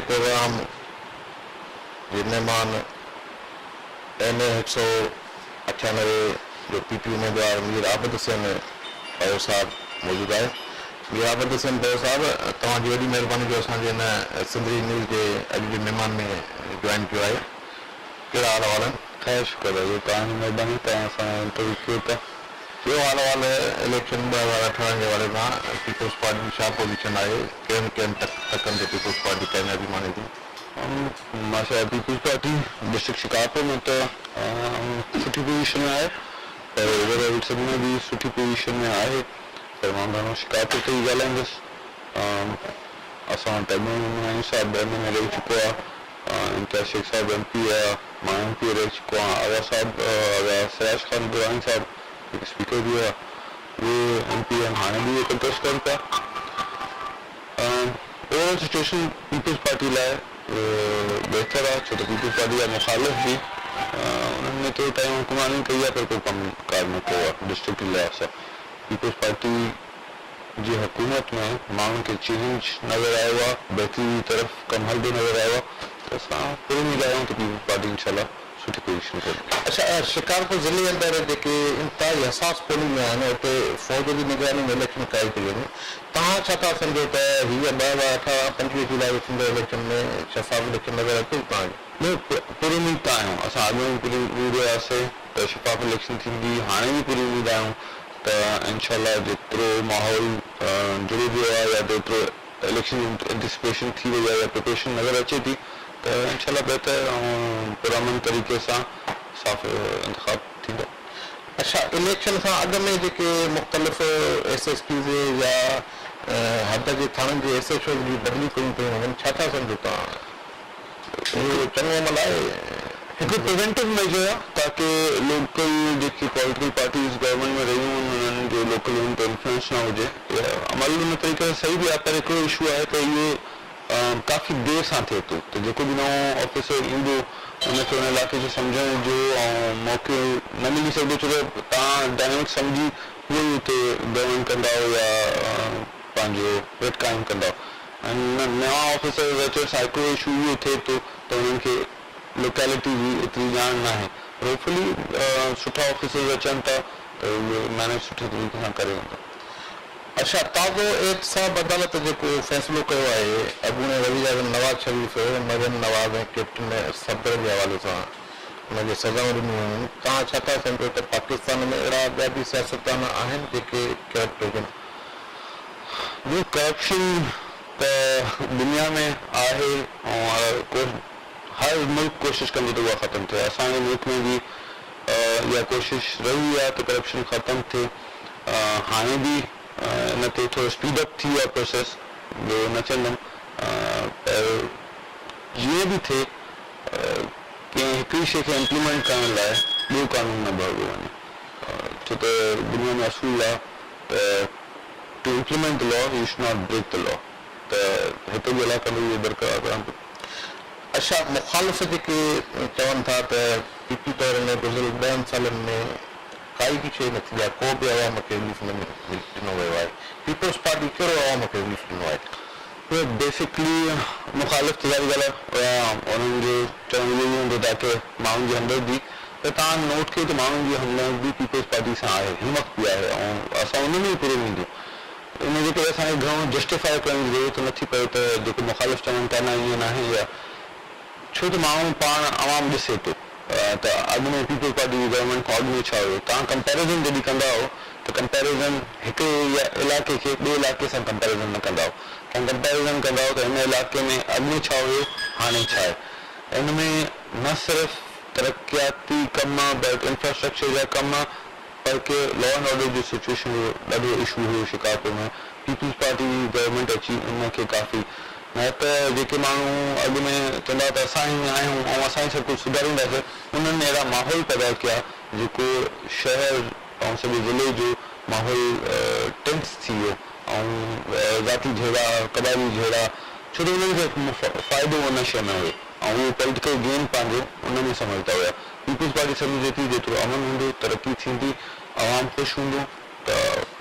Programme जे मेहमान NA 198 जो PP उम्मीदवार मीर आबिद हुसैन बयो साहब मौजूद है। मीर आबिद हुसैन बयो साहब, तव्हांजी वॾी महिरबानी जो असांजे हिन सिंधरी न्यूज़ जे अॼु जे महिमान में जॉइन कयो आहे। कहिड़ा हाल वाल आहिनि? ख़ैर शुक्र आहे, तव्हांजी महिरबानी, तव्हां सां इंटरव्यू कयो था। ॿियो हाल वाल इलेक्शन 2018 जे बारे में पीपल्स पार्टी जी छा पोजीशन आहे? कहिड़नि तकनि ते पीपल्स पार्टी कामयाबी माने थी? माशा पीपल्स पार्टी डिस्ट्रिक्ट शिकारपुर में तो सुठी पोजीशन में आहे, पर ओवरऑल सभिनी में भी सुठी पोजीशन में आहे। पर मां घणो शिकारपुर ते ई ॻाल्हाईंदुसि। असां तमिल साहब एम में रही चुको आहे, इम्तियाज़ शेख साहब MP आहे, मां MP रही चुको आहियां। आगा साहब सिराज खान दुरानी साहब स्पीकर भी है, वो MP हैं, हाणे भी ये कंटेस्ट कनि पिया। ओवरऑल सिचुएशन पीपल्स पार्टी लाइ बहितर आहे, छो त पीपल्स पार्टी जा मुखालिफ़ भी उन्हनि एतिरो टाइम हुकुमरानी कई आहे पर कोई कमु कार न कयो आहे डिस्ट्रिक्ट लिहाज़ सां। पीपल्स पार्टी जी हुकूमत में माण्हुनि खे चेंज नज़र आयो आहे, बहितरी जी तरफ़ कमु हलंदो नज़र आयो आहे, त असां पूरी उमेद आहियूं त पीपल्स पार्टी इंशाल्लाह सुठी पोजीशन ते। अच्छा, शिकारपुर ज़िले अंदरि जेके इंतिहाई हसास पोलिंग में आहिनि उते फ़ौज जी निगरानी में इलेक्शन कई पई वञे, तव्हां छा था सम्झो त हीअ 2018-25 जुलाई थींदड़ इलेक्शन में शफ़ाफ़ इलेक्शन नज़र अचे तव्हांखे? न, पूरी उमेद त आहियूं, असां अॻु में पूरी उमेद हुआसीं त शफ़ाफ़ इलेक्शन थींदी, हाणे बि पूरी उमेद आहियूं त इंशाल्लाह जेतिरो माहौल जुड़ी वियो आहे या जेतिरो इलेक्शन एंटिसिपेशन थी वई आहे या प्रिपरेशन नज़र अचे थी त इंशाल्लाह बहितर ऐं पुरअमन तरीक़े सां साफ़ इंतिखाब थींदो। अच्छा, इलेक्शन खां अॻु में जेके मुख़्तलिफ़ SSPs या हद जे थाणनि जे SHO जी बदिली कयूं पियूं वञनि, छा था सम्झो तव्हां? इहो चङो अमल आहे? हिकु प्रिवेंटिव मेजर आहे ताकी लोकल जेकी पॉलिटिकल पार्टीज़ गवर्नमेंट में रहियूं आहिनि उन्हनि जो लोकल उन ते इन्फ्लुएंस न हुजे। अमल उन तरीक़े सां सही बि आहे, पर हिकिड़ो इशू आहे त इहो काफ़ी देरि सां थिए थो, त जेको बि नओं ऑफिसर ईंदो उनखे उन इलाइक़े जो सम्झण जो ऐं मौक़ो न मिली सघंदो, छो त तव्हां डायनेमिक सम्झी उहो ई हुते गवर्नमेंट कंदा या पंहिंजो वेट क़ाइमु कंदा। ऐं नवां ऑफिसर अचण सां हिकिड़ो इशू इहो थिए थो त उन्हनि खे लोकेलिटी जी एतिरी ॼाण न आहे। होपफुली सुठा ऑफिसर्स अचनि था त उहे मैनेज सुठे तरीक़े सां करे वञनि। अच्छा, ताज़ो एहतसाब अदालत जेको फ़ैसिलो कयो आहे अॻूणे वज़ीर आज़म नवाज़ शरीफ़, मरियम नवाज़ ऐं कैप्टन सफदर जे हवाले सां हुनखे सज़ाऊं ॾिनियूं आहिनि, तव्हां छा था सम्झो त पाकिस्तान में अहिड़ा ॿिया बि सियासतदान आहिनि जेके करप्ट हुजनि? ॿियो करप्शन त दुनिया में आहे ऐं हर मुल्क कोशिशि कंदो त उहा ख़तमु थिए। असांजे मुल्क में बि इहा कोशिशि रही आहे त करप्शन ख़तमु थिए। हाणे बि इन ते थोरो स्पीडअप थी वियो आहे प्रोसेस, ॿियो न चवंदुमि, पर जीअं बि थिए कंहिं हिकिड़ी शइ खे इम्प्लीमेंट करण लाइ ॿियो कानून न भरियो वञे, छो त दुनिया में असूल आहे त to implement the law you should not break the law, त हिते बि इलाइक़े में इहे बरक़रार रहनि। अच्छा, मुखालिफ़ जेके चवनि था त PP तौर में गुज़िरियल 10 सालनि में काई बि शइ न थी आहे, को बि अवाम खे रिलीफ न ॾिनो वियो आहे, पीपल्स पार्टी कहिड़ो अवाम खे रिलीफ ॾिनो आहे? बेसिकली मुखालिफ़ त ज़ाहिर ॻाल्हि आहे, उन्हनि जो चवण इहो ई हूंदो ताकी माण्हुनि जी हमदर्दी, त तव्हां नोट कयो त माण्हुनि जी हमदर्दी पीपल्स पार्टी सां आहे, हिमत बि आहे ऐं असां उन में ई पूरो ईंदो। इनजे करे असांखे घणो जस्टिफाई करण जी ज़रूरत नथी पए त जेको मुखालिफ़ चवनि था न ईअं न आहे, या छो त माण्हू पाण आवाम ॾिसे थो त अॻु में पीपल्स पार्टी जी गवर्नमेंट खां अॻु में छा हुयो। तव्हां कंपेरिज़न जॾहिं कंदा हो त कंपेरिज़न हिकु इलाइक़े खे ॿिए इलाइक़े सां कंपेरिज़न न कंदा हो, तव्हां कंपेरिज़न कंदा हो त हिन इलाइक़े में अॻु में छा हुयो हाणे छा आहे। इन में न सिर्फ़ु तरक़ियाती कम बट इंफ्रास्ट्रक्चर जा कम, बल्कि लॉ एंड ऑर्डर जी सिचुएशन जो ॾाढो इशू हुयो शिकारपुर में। पीपल्स पार्टी जी गवर्नमेंट अची उनखे काफ़ी न त जेके माण्हू अॻु में चवंदा त असां ई आहियूं ऐं असां ई सभु कुझु सुधारींदासीं, उन्हनि अहिड़ा माहौल पैदा कया जेको शहर ऐं सॼे ज़िले जो माहौल टेंस थी वियो ऐं ज़ाती झगड़ा क़बाइली झगड़ा, छो त उन्हनि खे फ़ाइदो उन शइ में हुयो ऐं उहो पॉलिटिकल गेन पंहिंजो उन में सम्झंदा हुआ। पीपल्स पार्टी सम्झे थी जेतिरो अमन हूंदो तरक़ी थींदी, आवाम ख़ुशि हूंदो, त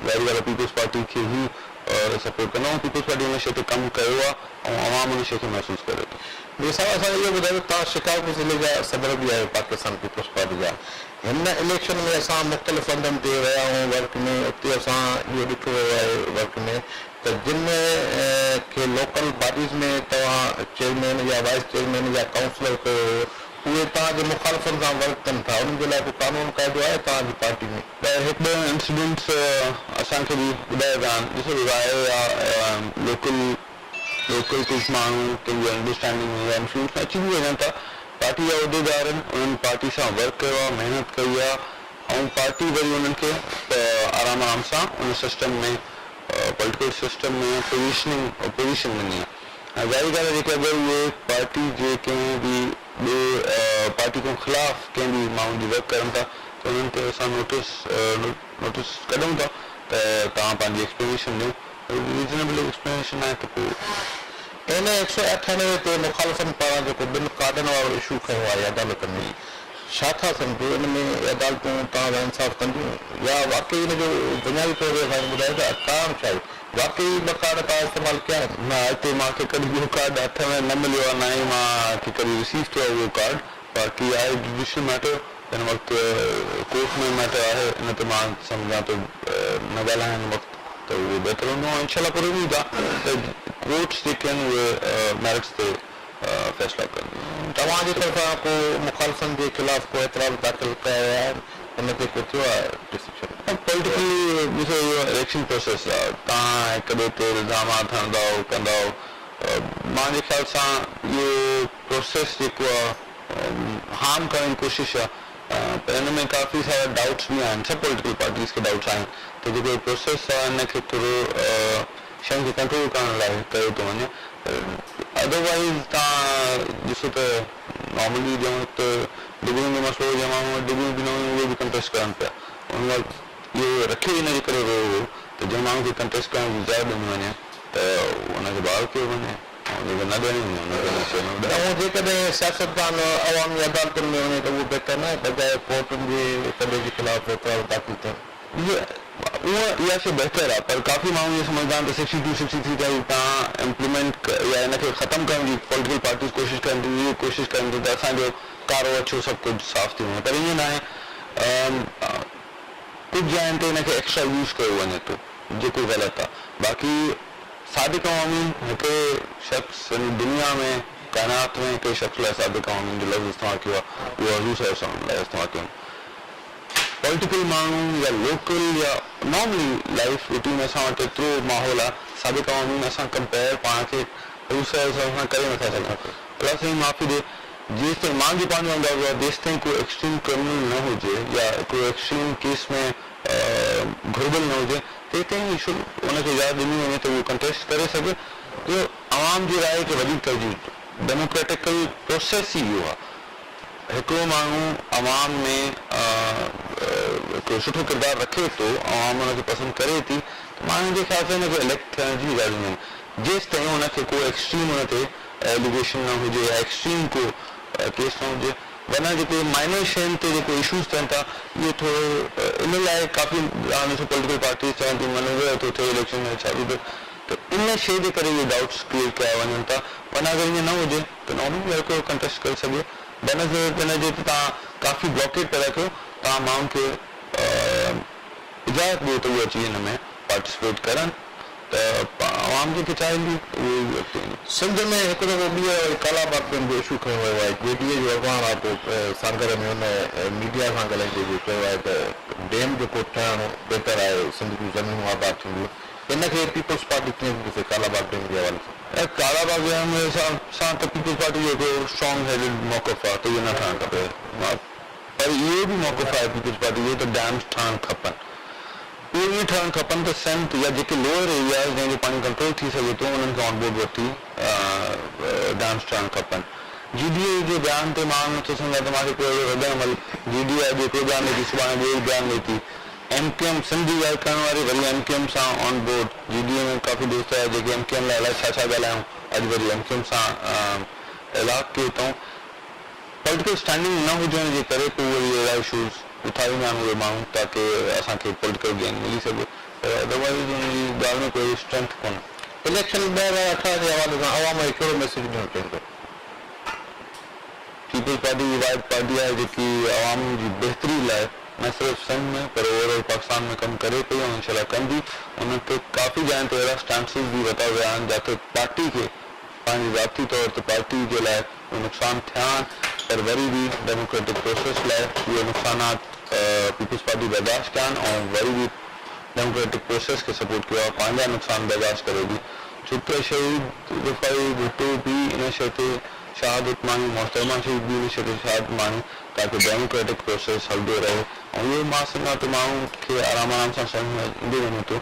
ज़ाहिर ॻाल्हि आहे पीपल्स पार्टी खे ई सपोर्ट कंदो पीपल्स पार्टी हुन शइ ते कमु कयो आहे ऐं आवाम हुन शइ खे महसूसु करे थो ॿियो सां असां इहो ॿुधायो तव्हां शिकागो ज़िले जा सदर बि आहियो पाकिस्तान पीपल्स पार्टी जा हिन इलेक्शन में असां मुख़्तलिफ़ हंधनि ते विया आहियूं वर्क में उते असां इहो ॾिठो वियो आहे वर्क में त जिन खे लोकल बॉडीज़ में तव्हां चेयरमैन या वाइस चेयरमैन या काउंसलर कयो उहे तव्हांजे मुखालफ़नि सां वर्क कनि था उन्हनि जे लाइ को कानून क़ाइदो आहे तव्हांजी पार्टी में हिकु ॿ इंसिडेंट्स असांखे बि ॿुधाया विया आहिनि ॾिसो राय या लोकल कुझु माण्हू कंहिंजी अंडरस्टैंडिंग में या इंफ्लुएंस में अची बि वञनि था पार्टी जा उहिदेदार आहिनि उन्हनि पार्टी सां वर्क कयो आहे महिनत कई आहे ऐं पार्टी वरी उन्हनि खे आराम आराम सां उन सिस्टम में पॉलिटिकल सिस्टम में पोजीशन ॾिनी आहे ज़ाहिर ॻाल्हि आहे जेके अगरि उहे पार्टी जे कंहिं बि ॿिए पार्टी खां ख़िलाफ़ कंहिं बि माण्हुनि जी वर्क करनि था त उन्हनि खे असां नोटिस कढूं था त तव्हां पंहिंजी एक्सप्लेनेशन ॾियो रीज़नेबल एक्सप्लेनेशन आहे त पोइ इन 198 ते मुखालफ़नि पारां जेको ॿिनि कार्डनि वारो इशू खयो आहे अदालतनि में छा था सम्झो इन में अदालतूं तव्हां इंसाफ़ कंदियूं या वाकई हिन जो बुनियादी तौर ते असांखे ॿुधायो त कारण छा आहे वाकई ॿ कार्ड तव्हां इस्तेमालु कया आहिनि न हिते मूंखे कॾहिं ॿियो कार्ड हथ में न मिलियो आहे न ई मूंखे कॾहिं रिसीव कयो आहे उहो कार्ड बाक़ी आहे जुडिशियल मैटर हिन वक़्तु कोर्ट में मैटर आहे इन ते मां सम्झां थो न ॻाल्हायां हिन वक़्तु त उहो बहितर हूंदो ऐं इनशाला पूरी उमेद आहे त कोर्ट्स जेके आहिनि उहे मेरिट्स ते फ़ैसिला कनि तव्हांजी तरफ़ां को मुखालफ़नि जे ख़िलाफ़ को एतिराज़ दाख़िल कया विया आहिनि हुन ते को थियो आहे डिसीजन पॉलिटिकली ॾिसो इहो इलेक्शन प्रोसेस आहे तव्हां हिक ॿिए ते इल्ज़ामात हणंदव कंदव मुंहिंजे ख़्याल सां इहो प्रोसेस जेको आहे हार्म करण जी कोशिशि आहे पर हिन में काफ़ी सारा डाउट्स बि आहिनि सभु पॉलिटिकल पार्टीज़ खे डाउट्स आहिनि त जेको प्रोसेस आहे हिनखे थोरो शयुनि खे कंट्रोल करण लाइ कयो थो वञे अदरवाइज़ तव्हां ॾिसो त नॉर्मली जंहिं वक़्तु डिग्रियुनि जो मसइलो हुजे माण्हू वटि डिग्रियूं बि न हुयूं उहे बि कंटेस्ट कनि पिया उन वक़्तु इहो रखियो हिन जे करे वियो हो त जंहिं माण्हू खे कंटेस्ट करण जी जाइ ॾिनी वञे त उनखे ॿाहिरि कयो वञे ऐं जेके न ॾियणी हुनखे ऐं जेकॾहिं सियासतदान अवामी अदालतुनि में वञे त उहो बहितर न बजाए कोर्टुनि जे हिक ॿिए जे ख़िलाफ़ एतिराज़ दाख़िल थियनि उहा इहा शइ बहितर आहे पर काफ़ी माण्हू इहे सम्झंदा आहिनि त 62-63 ताईं तव्हां इम्प्लीमेंट या हिनखे ख़तमु करण जी पॉलिटिकल पार्टीज़ कोशिशि कनि थियूं इहे कोशिशि कनि थियूं त असांजो कारो अछो सभु कुझु साफ़ थी वञे पर ईअं न आहे कुझु जाइनि ते हिनखे एक्स्ट्रा यूज़ कयो वञे थो जेको ग़लति आहे बाक़ी सादिक अवामी हिकिड़े शख़्स दुनिया में काइनात में हिकिड़े शख़्स लाइ सादिक अवामी जो लफ़्ज़ इस्तेमालु कयो आहे उहो हज़ूर सल्लल्लाहु अलैहि वसल्लम लाइ इस्तेमालु कयो पॉलिटिकल माण्हू या लोकल या नॉर्मली लाइफ रूटीन असां वटि एतिरो माहौल आहे साबिक़ अवामी में असां कंपेयर पाण खे सां करे नथा सघूं अलाह साईं माफ़ी ॾे जेसि ताईं मुंहिंजो पंहिंजो अंदाज़ो आहे जेसि ताईं कोई एक्सट्रीम क्रिमिनल न हुजे या कोई एक्सट्रीम केस में घुर्बल न हुजे तेसि ताईं हुनखे यादि ॾिनी वञे त उहो कंटेस्ट करे सघे इहो आवाम जी राय खे वधीक तरजीह डेमोक्रेटिकल प्रोसेस ई इहो आहे हिकिड़ो माण्हू आवाम में हिकिड़ो सुठो किरदारु रखे थो आवाम हुनखे पसंदि करे थी त माण्हुनि जे ख़्याल सां हिनखे इलेक्ट थियण जी ॻाल्हियूं आहिनि जेसि ताईं हुनखे को एक्सट्रीम हुन ते एलिगेशन न हुजे या एक्सट्रीम को केस न हुजे वरना जेके माइनर शयुनि ते जेको इशूज़ थियनि था इहे थोरो इन लाइ काफ़ी ॾिसो पॉलिटिकल पार्टीज़ चवनि थियूं मनोवर थो थिए इलेक्शन में छा बि त इन शइ जे करे इहे डाउट्स क्लियर कया वञनि था वरना अगरि ईअं न हुजे त नॉर्मली हर कोई कंटेस्ट करे सघे बनस्बत हिन जे तव्हां काफ़ी ब्लॉकेट पैदा कयो तव्हां माण्हुनि खे इजाज़त ॾियो त उहे अची हिन में पार्टिसिपेट करनि त आवाम जेके चाहींदी उहे सिंध में हिकु दफ़ो ॿियो कालाबाग डैम जो इशू खयो वियो आहे जेडीए जो अॻवान आहे पोइ सागर में हुन मीडिया सां ॻाल्हाईंदे बि चयो आहे त डैम जेको ठहणु बहितर आहे सिंध जूं ज़मीनूं आबाद थींदियूं इनखे पीपल्स पार्टी कीअं ॾिसे कालाबाग डैम जे हवाले सां कालाबाग डैम जे हिसाब सां त पीपल्स पार्टी जो हिकिड़ो स्ट्रॉन्ग हेडेड मौक़फ़ आहे त इहो न ठहणु खपे पर इहो बि मौक़फ़ आहे पीपल्स पार्टी जो त डैम्स ठहणु खपनि उहे ईअं ठहणु खपनि त सेंट या जेके लोअर एरियाज़ जंहिंजो पाणी कंट्रोल थी सघे थो उन्हनि खे ऑनबोर्ड वठी डैम्स ठहणु खपनि जीडीए जे बयान ते माण्हू नथो सम्झा त मूंखे कोई वॾो अमल जीडीए अॼु हिकिड़ो बयान ॾिठी सुभाणे ॿियो बयान ॾिठी एमकेएम सिंध जी ॻाल्हि करण वारी वरी एमकेएम सां ऑन बोर्ड जीडीए में काफ़ी दोस्त आया जेके एमकेएम लाइ अलाए छा छा ॻाल्हायूं अॼु वरी एमकेएम सां इलाक़ कयो अथऊं पॉलिटिकल स्टैंडिंग न हुजण जे करे पोइ वरी अहिड़ा इशूज़ उथारींदा आहिनि उहे माण्हू ताकी असांखे पॉलिटिकल गेन मिली सघे अदरवाइज उनजी ॻाल्हि में कोई स्ट्रेंथ कोन्हे. इलेक्शन 2018 जे हवाले सां अवाम खे कहिड़ो मैसेज ॾियणु चाहींदो? पीपल्स पार्टी वाइट पार्टी आहे जेकी आवाम जी बहितरी लाइ न सिर्फ़ु सिंध में पर ओवरऑल पाकिस्तान में कमु करे पई ऐं इनशाला कंदी. उन ते काफ़ी जॻहियुनि ते अहिड़ा स्टैंडसिस भी वरिता विया आहिनि जिते पार्टी खे पंहिंजी ज़ाती तौर ते पार्टी जे लाइ नुक़सान थिया आहिनि, पर वरी बि डेमोक्रेटिक प्रोसेस लाइ इहे नुक़सानात पीपल्स पार्टी बर्दाश्त कया आहिनि ऐं वरी बि डेमोक्रेटिक प्रोसेस खे सपोर्ट कयो आहे, पंहिंजा नुक़सान बर्दाश्त करे थी. छो त शहीद रफ़ाई भुट्टो बि इन शइ ते शहादत मानी, मोहतरमा शहीद बि इन शइ ते शहादत मानी ताकि डेमोक्रेटिक प्रोसेस हलंदो रहे. ऐं इहो मां सम्झां थो माण्हुनि खे आराम आराम सां सम्झ में ईंदो वञे थो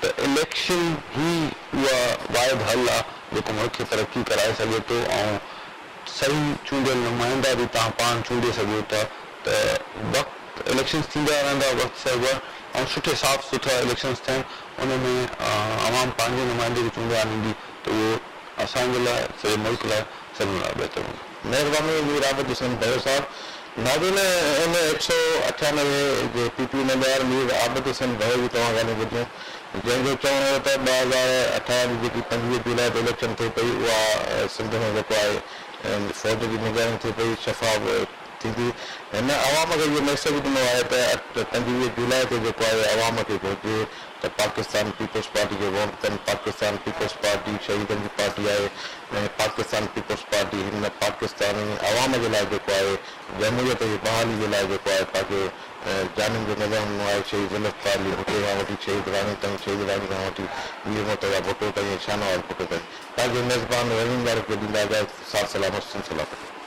त इलेक्शन ई उहा वाइद हल आहे जेको मुल्क खे तरक़ी कराए सघे थो ऐं सही चूंडियल नुमाइंदा बि तव्हां पाण चूंडे सघो था. त वक़्तु इलेक्शन्स थींदा रहंदा वक़्तु सरबर ऐं सुठे साफ़ सुथरा इलेक्शन्स थियनि, उन में आवाम पंहिंजे नुमाइंदे खे चूंडे आणींदी त उहो असांजे लाइ सॼे मुल्क लाइ सभिनी लाइ बहितर हूंदो. महिरबानी राबत हुसैन भयो साहब. नाज़रीन, इन 198 जे पीपी उम्मीदवार मीर आबिद हुसैन भयो जी तव्हां ॻाल्हियूं ॿुधियूं, जंहिंजो चवणु हो त 2018 जी जेकी 25 जुलाई ते इलेक्शन थिए पई उहा सिंध में जेको आहे फौज जी निगरानी थिए पई, शफ़ाफ़ थींदी. हिन अवाम खे इहो मैसेज ॾिनो आहे त 25 जुलाई ते जेको आहे अवाम खे घुरिजे त पाकिस्तान पीपल्स पार्टी खे वोट कनि. पाकिस्तान पीपल्स पार्टी शहीदनि जी पार्टी आहे ऐं पाकिस्तान पीपल्स पार्टी हिन पाकिस्तानी अवाम जे लाइ जेको आहे जमहूरियत जी बहाली जे लाइ जेको आहे तव्हांखे जानियुनि जो नज़र आहे. शहीद ज़ुल्फ़िकार भुट्टो खां वठी शहीद राणी ताईं, शहीद राणी खां वठी वीर मुर्तज़ा भुट्टो ताईं, शाहनवाज़ भुट्टो ताईं. तव्हांजे मेज़बान रवींदार खे ॾींदा इजाज़त. साथ सलामत, सलामत.